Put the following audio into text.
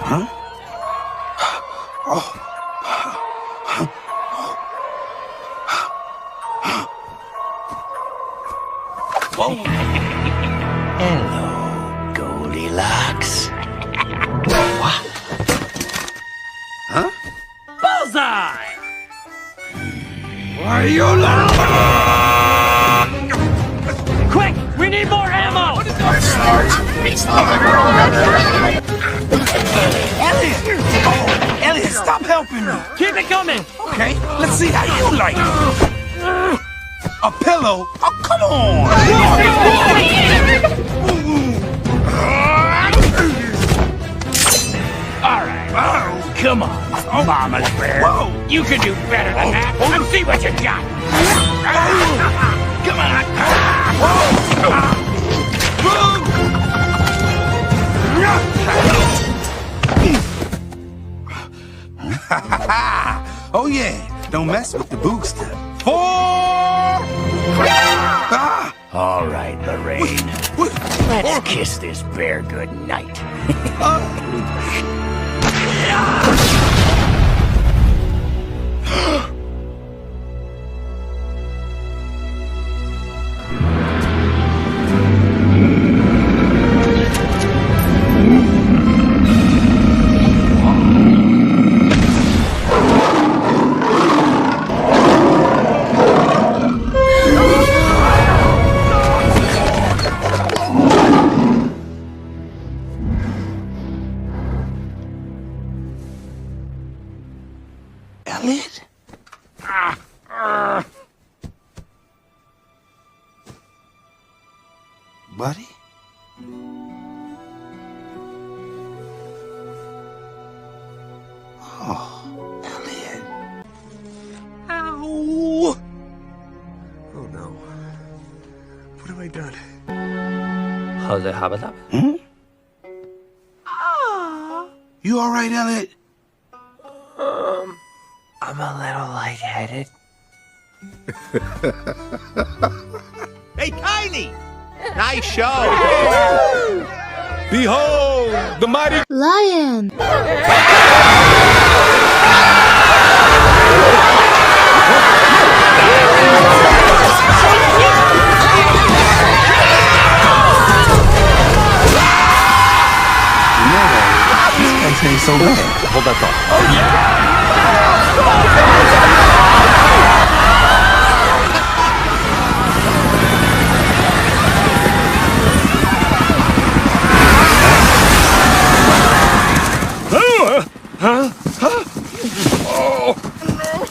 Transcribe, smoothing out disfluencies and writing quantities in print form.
Huh? Oh. Whoa. Hello, Goldilocks. What? Huh? Bullseye! Why are you laughing? Quick! We need more ammo! Elliot! Oh, Elliot, stop helping me! Keep it coming! Okay, let's see how you like it. A pillow? Oh, come on! Alright. Oh, Come on, Mama's bear. whoa! You can do better than that. Let's see what you got. Come Oh yeah, don't mess with the booster. 4! Ah! All right, Lorraine. Let's kiss this bear good night. Elliot? Buddy? Oh, Elliot. Ow! Oh no. What have I done? How's it happen? Hmm? You all right, Elliot? I'm a little lightheaded. Hey, Tiny! Nice show! Behold, the mighty Lion! This place ain't so bad. Hold that thought. Huh?